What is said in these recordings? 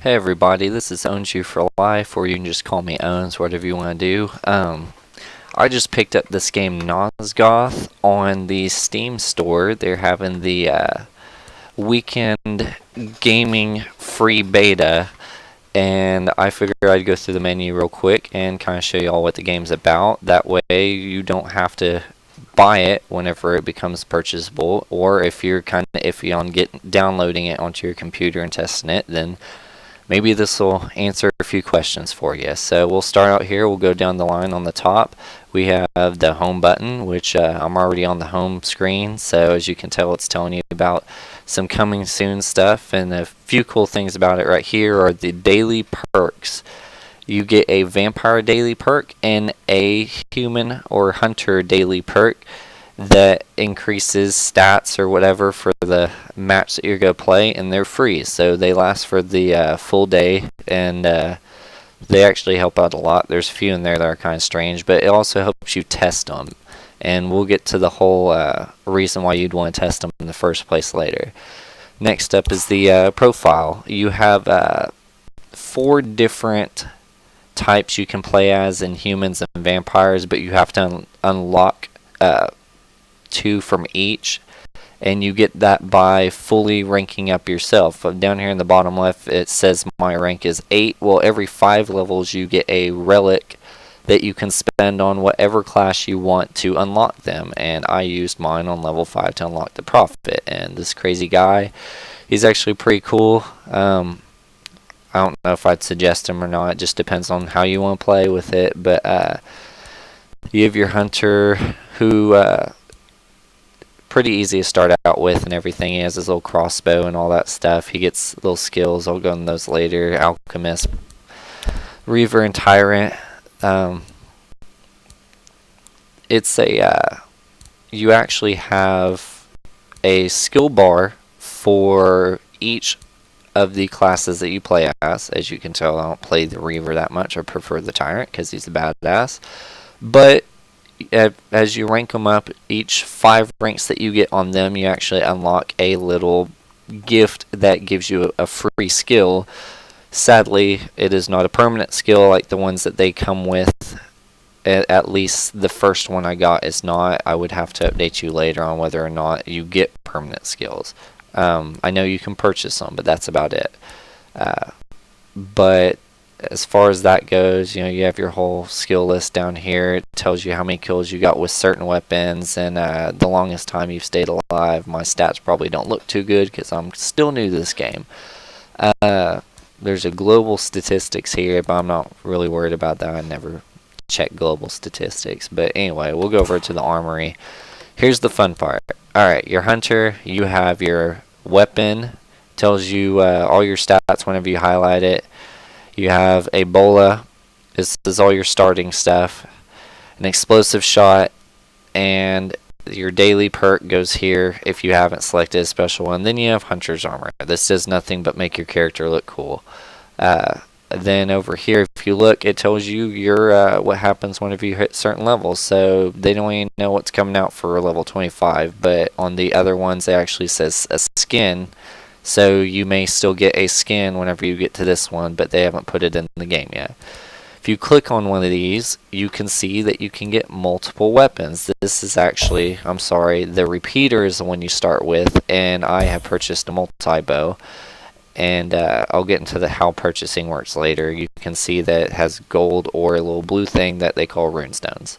Hey everybody, this is Owns You for Life, or you can just call me Owns, whatever you want to do. I just picked up this game Nosgoth on the Steam store. They're having the weekend gaming free beta, and I figured I'd go through the menu real quick and kind of show you all what the game's about. That way you don't have to buy it whenever it becomes purchasable, or if you're kind of iffy on downloading it onto your computer and testing it, then maybe this will answer a few questions for you. So we'll start out here. We'll go down the line on the top. We have the home button, which I'm already on the home screen. So as you can tell, it's telling you about some coming soon stuff. And a few cool things about it right here are the daily perks. You get a vampire daily perk and a human or hunter daily perk that increases stats or whatever for the match that you're going to play, and they're free, so they last for the full day, and they actually help out a lot. There's a few in there that are kind of strange, but it also helps you test them, and we'll get to the whole reason why you'd want to test them in the first place later. Next up is the profile. You have 4 different types you can play as in humans and vampires, but you have to unlock 2 from each, and you get that by fully ranking up yourself. Down here in the bottom left it says my rank is 8. Well, every 5 levels you get a relic that you can spend on whatever class you want to unlock them, and I used mine on level 5 to unlock the prophet. And this crazy guy, he's actually pretty cool. I don't know if I'd suggest him or not. It just depends on how you want to play with it. But you have your hunter, who pretty easy to start out with and everything. He has his little crossbow and all that stuff. He gets little skills. I'll go into those later. Alchemist, Reaver, and Tyrant. It's a you actually have a skill bar for each of the classes that you play as you can tell, I don't play the Reaver that much. I prefer the Tyrant because he's a badass. But as you rank them up, each 5 ranks that you get on them, you actually unlock a little gift that gives you a free skill. Sadly, it is not a permanent skill like the ones that they come with. At least the first one I got is not. I would have to update you later on whether or not you get permanent skills. I know you can purchase them, but that's about it. But as far as that goes, you have your whole skill list down here. It tells you how many kills you got with certain weapons and the longest time you've stayed alive. My stats probably don't look too good because I'm still new to this game. There's a global statistics here, but I'm not really worried about that. I never check global statistics. But anyway, we'll go over to the armory. Here's the fun part. Alright, your hunter, you have your weapon, tells you all your stats whenever you highlight it. You have a bola, this is all your starting stuff, an explosive shot, and your daily perk goes here if you haven't selected a special one. Then you have hunter's armor. This does nothing but make your character look cool. Then over here, if you look, it tells you your what happens whenever you hit certain levels. So they don't even know what's coming out for level 25, but on the other ones it actually says a skin. So you may still get a skin whenever you get to this one, but they haven't put it in the game yet. If you click on one of these, you can see that you can get multiple weapons. This is actually, I'm sorry, the repeater is the one you start with, and I have purchased a multi-bow. And I'll get into how purchasing works later. You can see that it has gold or a little blue thing that they call runestones.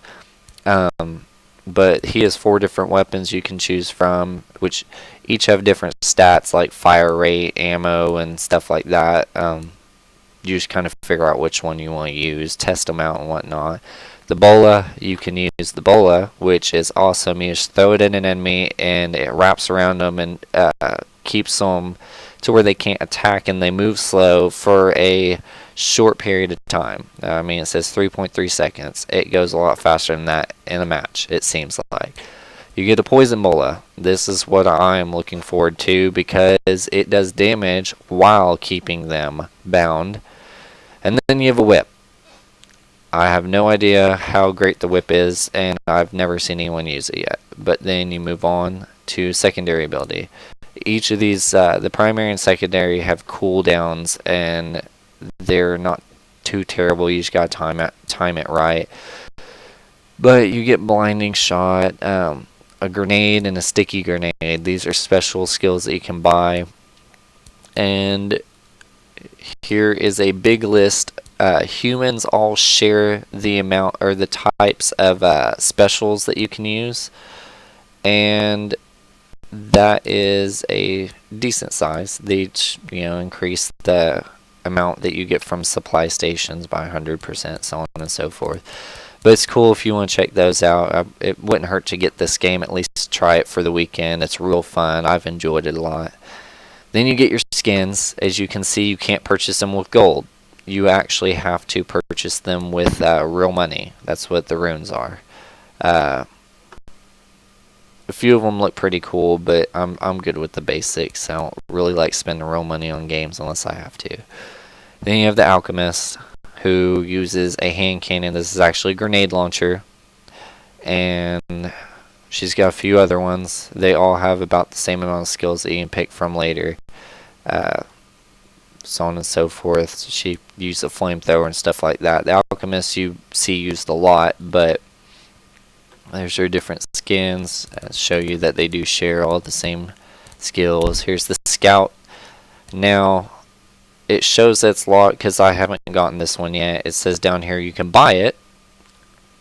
But he has 4 different weapons you can choose from, which each have different stats like fire rate, ammo, and stuff like that. You just kind of figure out which one you want to use, test them out and whatnot. The bola, you can use the bola, which is awesome. You just throw it in an enemy and it wraps around them and keeps them to where they can't attack, and they move slow for a short period of time. I mean, it says 3.3 seconds. It goes a lot faster than that in a match, it seems like. You get a poison bola. This is what I am looking forward to because it does damage while keeping them bound. And then you have a whip. I have no idea how great the whip is, and I've never seen anyone use it yet. But then you move on to secondary ability. each of these, the primary and secondary, have cooldowns, and they're not too terrible. You just gotta time it right. But you get blinding shot, a grenade, and a sticky grenade. These are special skills that you can buy. And here is a big list. Humans all share the amount or the types of specials that you can use, and that is a decent size. They each, increase the amount that you get from supply stations by 100%, so on and so forth. But it's cool if you want to check those out. It wouldn't hurt to get this game, at least try it for the weekend. It's real fun. I've enjoyed it a lot. Then you get your skins. As you can see, you can't purchase them with gold. You actually have to purchase them with real money. That's what the runes are. A few of them look pretty cool, but I'm good with the basics. I don't really like spending real money on games unless I have to. Then you have the alchemist, who uses a hand cannon. This is actually a grenade launcher, and she's got a few other ones. They all have about the same amount of skills that you can pick from later, so on and so forth. She used a flamethrower and stuff like that. The alchemist you see used a lot, but there's their different skins. Show you that they do share all the same skills. Here's the scout. Now, it shows that it's locked because I haven't gotten this one yet. It says down here you can buy it,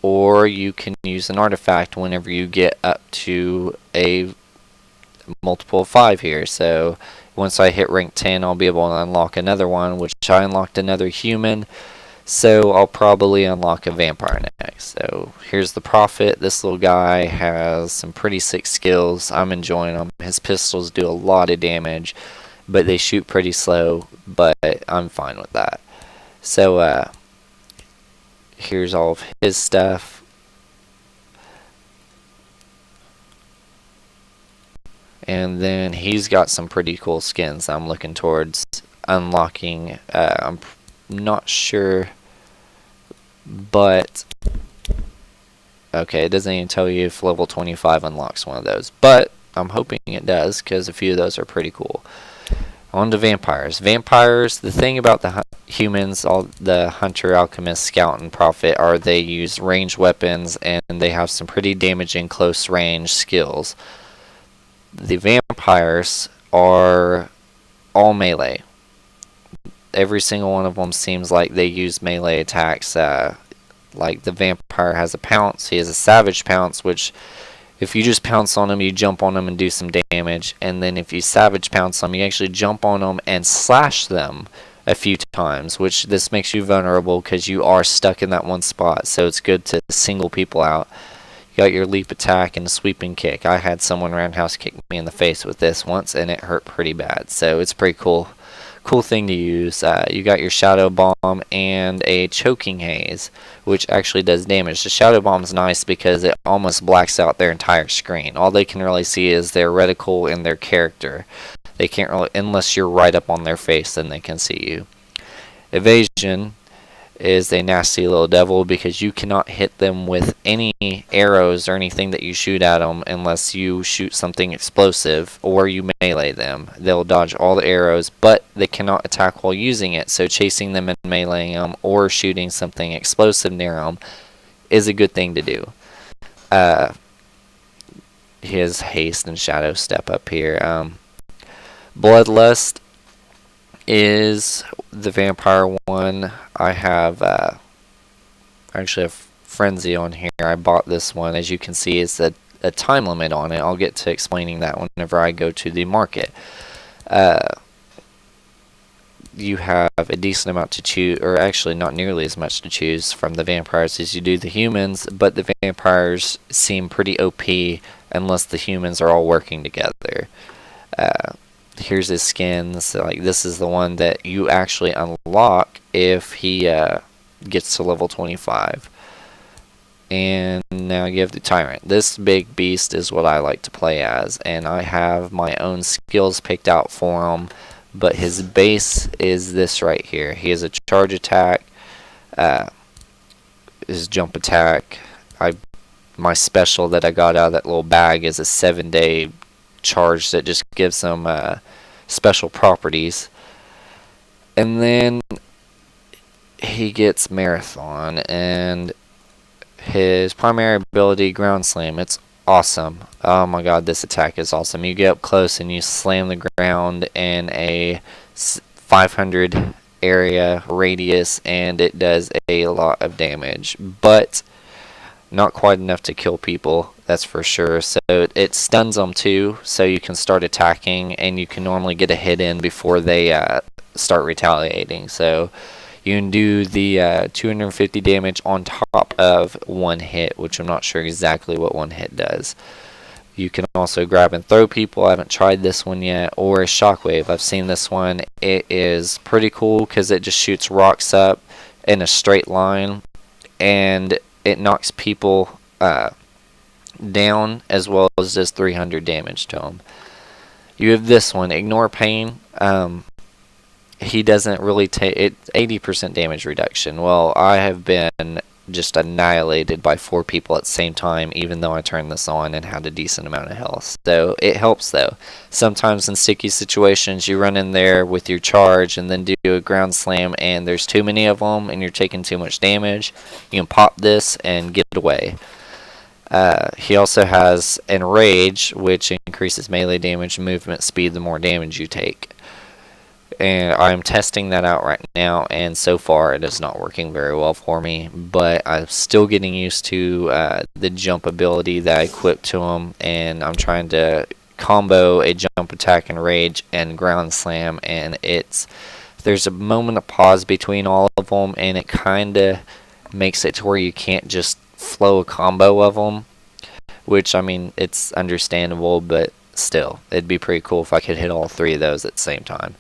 or you can use an artifact whenever you get up to a multiple of 5 here. So once I hit rank 10, I'll be able to unlock another one, which I unlocked another human. So I'll probably unlock a vampire next. So here's the prophet. This little guy has some pretty sick skills. I'm enjoying them. His pistols do a lot of damage, but they shoot pretty slow, but I'm fine with that. So here's all of his stuff. And then he's got some pretty cool skins I'm looking towards unlocking. I'm not sure, but okay, it doesn't even tell you if level 25 unlocks one of those, but I'm hoping it does because a few of those are pretty cool. On to vampires. Vampires, the thing about the humans, all the hunter, alchemist, scout, and prophet, are they use ranged weapons, and they have some pretty damaging close range skills. The vampires are all melee. Every single one of them seems like they use melee attacks. Like the vampire has a pounce. He has a savage pounce, which if you just pounce on him, you jump on him and do some damage. And then if you savage pounce them, you actually jump on them and slash them a few times, which this makes you vulnerable because you are stuck in that one spot. So it's good to single people out. You got your leap attack and sweeping kick. I had someone roundhouse kick me in the face with this once, and it hurt pretty bad. So it's pretty cool thing to use. You got your shadow bomb and a choking haze, which actually does damage. The shadow bomb is nice because it almost blacks out their entire screen. All they can really see is their reticle and their character. They can't really, unless you're right up on their face, then they can see you. Evasion is a nasty little devil because you cannot hit them with any arrows or anything that you shoot at them unless you shoot something explosive or you melee them. They'll dodge all the arrows, but they cannot attack while using it, so chasing them and meleeing them or shooting something explosive near them is a good thing to do. His haste and shadow step up here. Bloodlust is the vampire one. I have actually a frenzy on here. I bought this one. As you can see, it's a time limit on it. I'll get to explaining that whenever I go to the market. You have a decent amount to choose, or actually not nearly as much to choose from the vampires as you do the humans, but the vampires seem pretty OP unless the humans are all working together. Here's his skins. So, like, this is the one that you actually unlock if he gets to level 25. And now you have the Tyrant. This big beast is what I like to play as, and I have my own skills picked out for him, but his base is this right here. He has a charge attack, his jump attack. My special that I got out of that little bag is a 7-day charge that just gives them special properties. And then he gets Marathon, and his primary ability, Ground Slam. It's awesome. Oh my god, this attack is awesome. You get up close and you slam the ground in a 500 area radius, and it does a lot of damage, but not quite enough to kill people, that's for sure. So it stuns them too, so you can start attacking, and you can normally get a hit in before they start retaliating. So you can do the 250 damage on top of one hit, which I'm not sure exactly what one hit does. You can also grab and throw people. I haven't tried this one yet. Or a shockwave. I've seen this one. It is pretty cool because it just shoots rocks up in a straight line, and it knocks people down as well as does 300 damage to them. You have this one, Ignore Pain. He doesn't really take it. 80% damage reduction. Well, I have been just annihilated by 4 people at the same time, even though I turned this on and had a decent amount of health. So it helps though. Sometimes in sticky situations, you run in there with your charge and then do a ground slam, and there's too many of them and you're taking too much damage. You can pop this and get away. He also has Enrage, which increases melee damage and movement speed the more damage you take. And I'm testing that out right now, and so far it is not working very well for me, but I'm still getting used to the jump ability that I equipped to him, and I'm trying to combo a jump attack and rage and ground slam, and there's a moment of pause between all of them, and it kind of makes it to where you can't just flow a combo of them, which, I mean, it's understandable, but still, it'd be pretty cool if I could hit all 3 of those at the same time.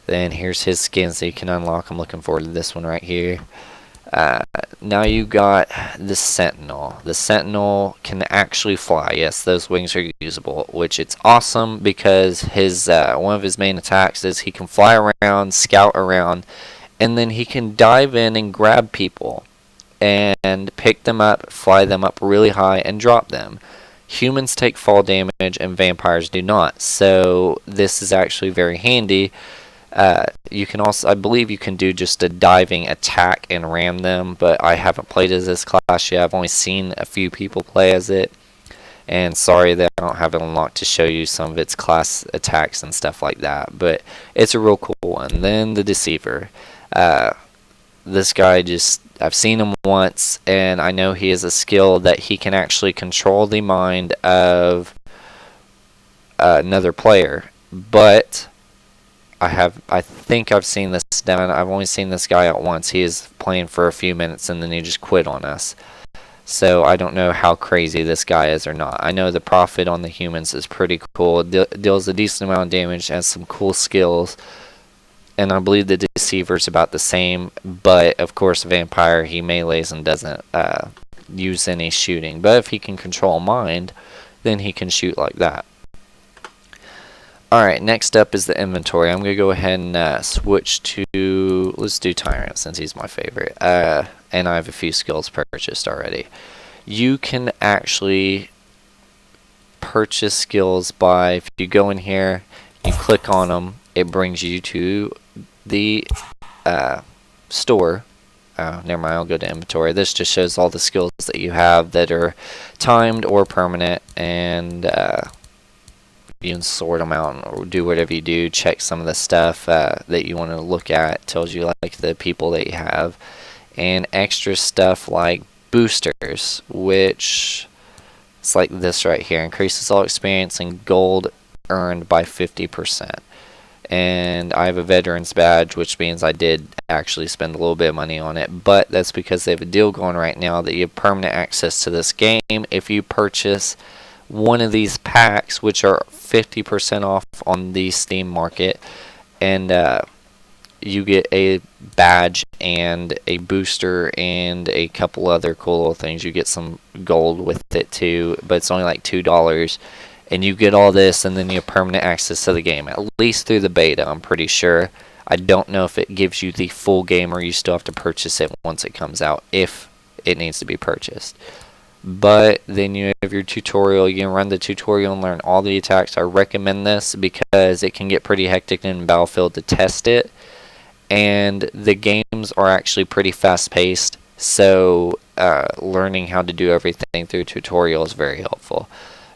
Then here's his skin, so you can unlock. I'm looking forward to this one right here. Now you got the Sentinel. The Sentinel can actually fly. Yes, those wings are usable, which it's awesome because his one of his main attacks is he can fly around, scout around, and then he can dive in and grab people and pick them up, fly them up really high, and drop them. Humans take fall damage and vampires do not, so this is actually very handy. You can also, I believe you can do just a diving attack and ram them, but I haven't played as this class yet. I've only seen a few people play as it, and sorry that I don't have it unlocked to show you some of its class attacks and stuff like that, but it's a real cool one. Then the Deceiver. This guy I've seen him once, and I know he has a skill that he can actually control the mind of another player, but I think I've seen this done. I've only seen this guy out once. He is playing for a few minutes and then he just quit on us. So I don't know how crazy this guy is or not. I know the profit on the humans is pretty cool. Deals a decent amount of damage, has some cool skills. And I believe the Deceiver's about the same. But of course, Vampire, he melees and doesn't use any shooting. But if he can control mind, then he can shoot like that. Alright, next up is the inventory. I'm going to go ahead and switch to, let's do Tyrant since he's my favorite. And I have a few skills purchased already. You can actually purchase skills by, if you go in here, you click on them, it brings you to the store. Never mind, I'll go to inventory. This just shows all the skills that you have that are timed or permanent, and you can sort them out or do whatever you do. Check some of the stuff that you want to look at. It tells you like the people that you have, and extra stuff like boosters, which it's like this right here. Increases all experience and gold earned by 50%. And I have a veteran's badge, which means I did actually spend a little bit of money on it, but that's because they have a deal going right now that you have permanent access to this game if you purchase one of these packs, which are 50% off on the Steam market, and you get a badge and a booster and a couple other cool little things. You get some gold with it too, but it's only like $2, and you get all this, and then you have permanent access to the game, at least through the beta, I'm pretty sure. I don't know if it gives you the full game or you still have to purchase it once it comes out, if it needs to be purchased. But then you have your tutorial. You can run the tutorial and learn all the attacks. I recommend this because it can get pretty hectic in Battlefield to test it. And the games are actually pretty fast paced. So learning how to do everything through tutorial is very helpful.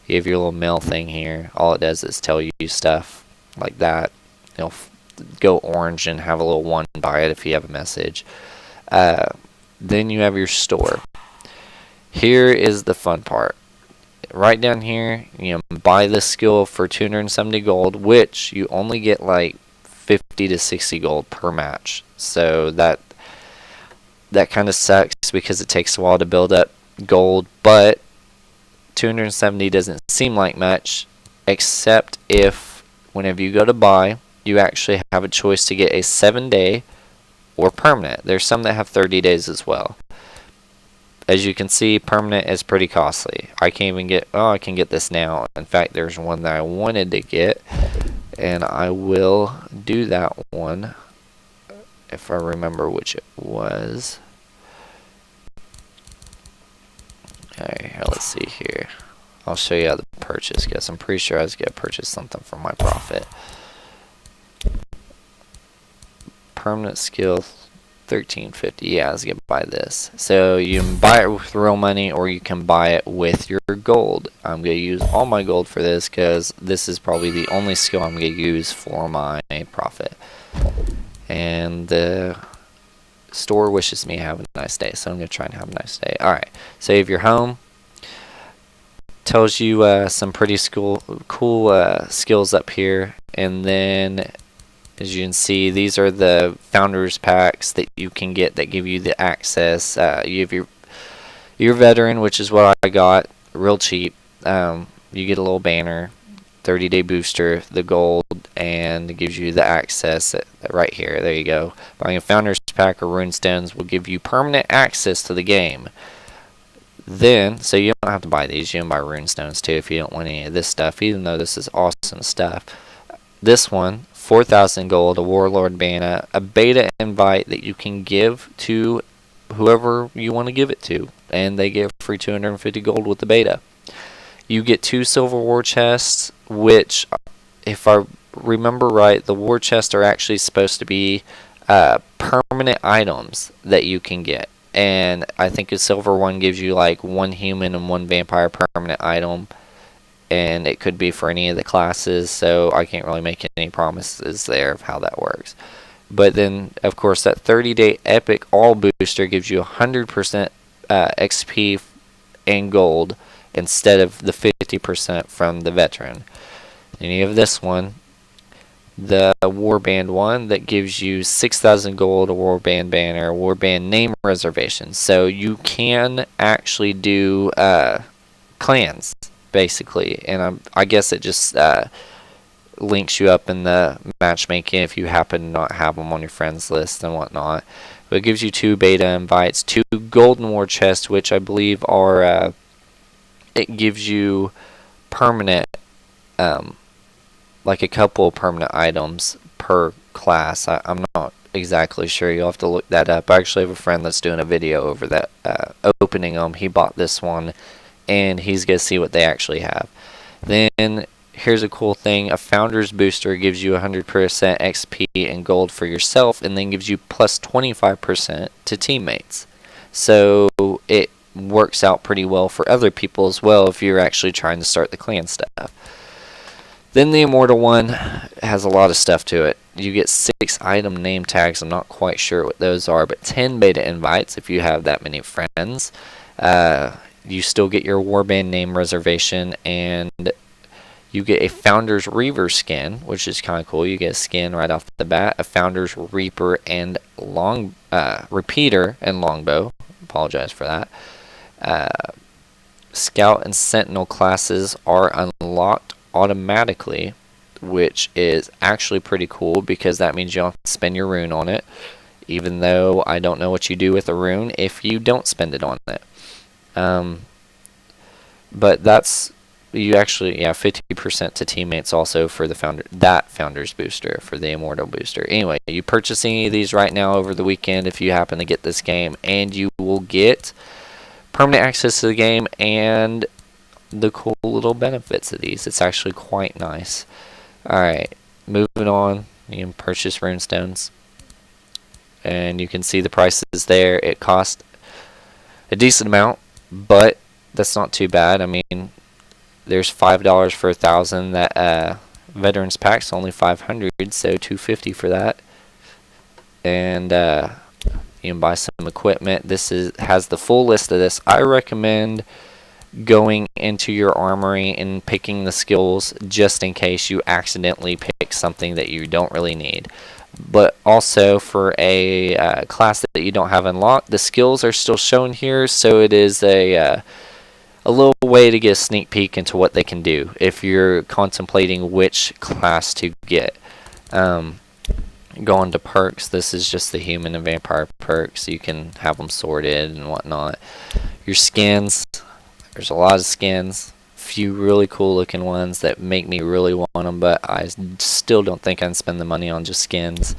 You have your little mail thing here. All it does is tell you stuff like that. It'll go orange and have a little one by it if you have a message. Then you have your store. Here is the fun part. Right down here, you know, buy this skill for 270 gold, which you only get like 50 to 60 gold per match. So that kind of sucks because it takes a while to build up gold, but 270 doesn't seem like much, except if whenever you go to buy, you actually have a choice to get a 7-day or permanent. There's some that have 30 days as well. As you can see, permanent is pretty costly. I can't even get, oh, I can get this now. In fact, there's one that I wanted to get, and I will do that one if I remember which it was. Alright, here, let's see here. I'll show you how to purchase, because I'm pretty sure I was going to purchase something for my profit. Permanent skill, 1350. Yeah, I was going to buy this. So you can buy it with real money, or you can buy it with your gold. I'm going to use all my gold for this, because this is probably the only skill I'm going to use for my profit. And the store wishes me have a nice day, so I'm going to try and have a nice day. Alright, save your home. Tells you some pretty cool skills up here, and then as you can see, these are the founders packs that you can get that give you the access. You have your veteran, which is what I got, real cheap. You get a little banner, 30-day booster, the gold, and it gives you the access right here. There you go. Buying a founders pack or runestones will give you permanent access to the game. Then, so you don't have to buy these. You can buy runestones too if you don't want any of this stuff, even though this is awesome stuff. This one, 4,000 gold, a warlord banner, a beta invite that you can give to whoever you want to give it to, and they give free 250 gold with the beta. You get 2 silver war chests, which, if I remember right, the war chests are actually supposed to be permanent items that you can get. And I think a silver one gives you like 1 human and 1 vampire permanent item. And it could be for any of the classes, so I can't really make any promises there of how that works. But then, of course, that 30-day epic all booster gives you 100% XP and gold instead of the 50% from the veteran. And you have this one, the warband one, that gives you 6,000 gold, a warband banner, a warband name reservation. So you can actually do clans, basically, and I guess it just links you up in the matchmaking if you happen to not have them on your friends list and whatnot. But it gives you 2 beta invites, 2 golden war chests, which I believe are it gives you permanent like a couple of permanent items per class. I'm not exactly sure. You'll have to look that up. I actually have a friend that's doing a video over that opening them. He bought this one, and he's going to see what they actually have. Then here's a cool thing. A founders booster gives you 100% XP and gold for yourself, and then gives you plus 25% to teammates. So it works out pretty well for other people as well if you're actually trying to start the clan stuff. Then the immortal one has a lot of stuff to it. You get 6 item name tags. I'm not quite sure what those are, but 10 beta invites if you have that many friends. You still get your warband name reservation, and you get a Founders Reaver skin, which is kind of cool. You get a skin right off the bat, a Founders Reaper and Repeater and Longbow. Apologize for that. Scout and Sentinel classes are unlocked automatically, which is actually pretty cool because that means you don't have to spend your rune on it, even though I don't know what you do with a rune if you don't spend it on it. But that's, you actually, yeah, 50% to teammates also for the founders booster, for the immortal booster. Anyway, you purchase any of these right now over the weekend if you happen to get this game, and you will get permanent access to the game and the cool little benefits of these. It's actually quite nice. Alright, moving on. You can purchase runestones. And you can see the prices there. It costs a decent amount, but that's not too bad. I mean, there's $5 for 1,000. That veterans pack's only 500, so $250 for that. And you can buy some equipment. This has the full list of this. I recommend going into your armory and picking the skills just in case you accidentally pick something that you don't really need. But also for a class that you don't have unlocked, the skills are still shown here, so it is a little way to get a sneak peek into what they can do if you're contemplating which class to get. Going to perks, this is just the human and vampire perks. You can have them sorted and whatnot. Your skins, there's a lot of skins. Few really cool looking ones that make me really want them, but I still don't think I can spend the money on just skins.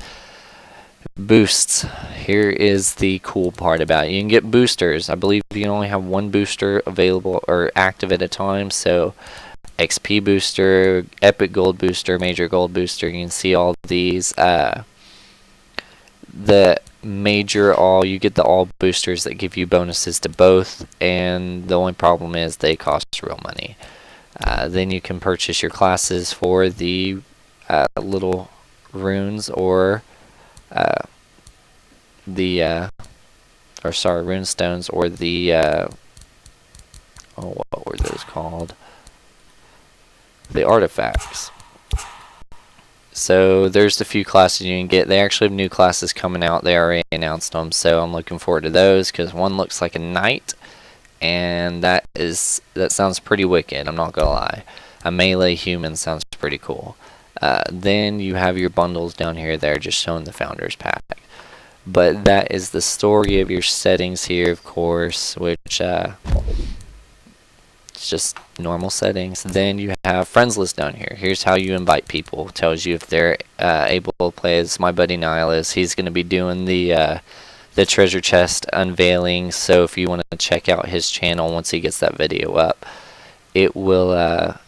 Boosts, here is the cool part about it. You can get boosters. I believe you can only have one booster available or active at a time, so XP booster, epic gold booster, major gold booster. You can see all these. The major you get the all boosters that give you bonuses to both, and the only problem is they cost real money. Then you can purchase your classes for the little runes or runestones or the what were those called? The artifacts. So there's the few classes you can get. They actually have new classes coming out. They already announced them, so I'm looking forward to those because one looks like a knight, and that sounds pretty wicked. I'm not gonna lie. A melee human sounds pretty cool. Then you have your bundles down here. They're just showing the founders pack. But that is the story of your settings here, of course, which it's just normal settings. Then you have friends list down here. Here's how you invite people. It tells you if they're able to play. As my buddy Nihilus, he's going to be doing the treasure chest unveiling. So if you want to check out his channel once he gets that video up, it'll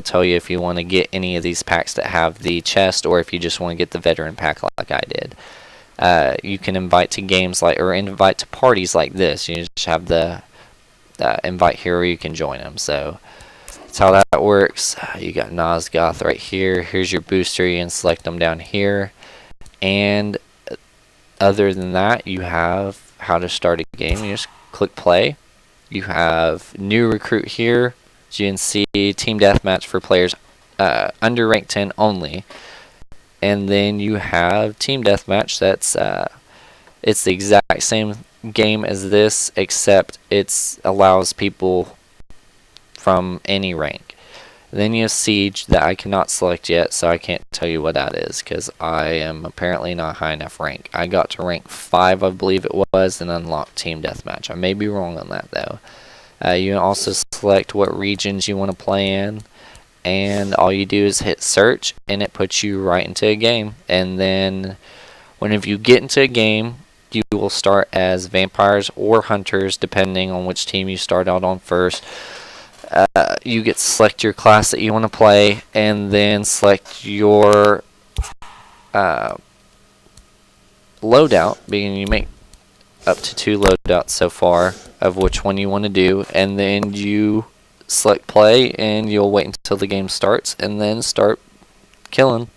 tell you if you want to get any of these packs that have the chest, or if you just want to get the veteran pack like I did. You can invite to games or invite to parties like this. You just have the invite here, or you can join them. So that's how that works. You got Nosgoth right here. Here's your booster. You can select them down here. And other than that, you have how to start a game. You just click play. You have new recruit here. As you can see, team deathmatch for players under rank 10 only. And then you have team deathmatch. That's it's the exact same game as this, except it allows people from any rank. Then you have siege that I cannot select yet, so I can't tell you what that is because I am apparently not high enough rank. I got to rank 5, I believe it was, and unlocked team deathmatch. I may be wrong on that though. You can also select what regions you want to play in, and all you do is hit search and it puts you right into a game. And then whenever you get into a game, you will start as vampires or hunters depending on which team you start out on first. You get to select your class that you want to play, and then select your loadout, being you make up to 2 loadouts so far of which one you want to do, and then you select play, and you'll wait until the game starts and then start killing,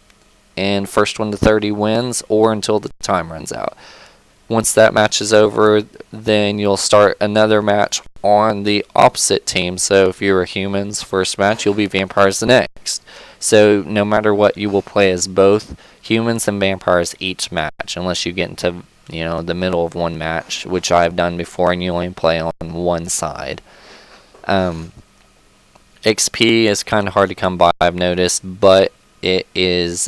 and first one to 30 wins, or until the time runs out. Once that match is over, then you'll start another match on the opposite team. So if you're humans first match, you'll be vampires the next. So no matter what, you will play as both humans and vampires each match, unless you get into the middle of one match, which I've done before, and you only play on one side. XP is kind of hard to come by, I've noticed, but it is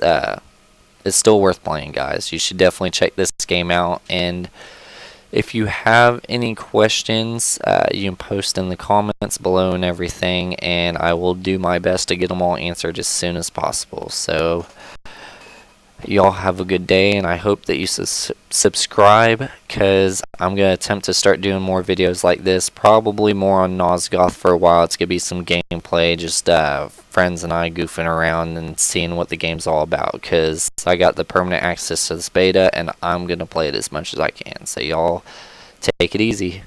it's still worth playing, guys. You should definitely check this game out, and if you have any questions, you can post in the comments below and everything, and I will do my best to get them all answered as soon as possible. So y'all have a good day, and I hope that you subscribe, because I'm going to attempt to start doing more videos like this, probably more on Nosgoth for a while. It's going to be some gameplay, just friends and I goofing around and seeing what the game's all about, because I got the permanent access to this beta, and I'm going to play it as much as I can. So y'all take it easy.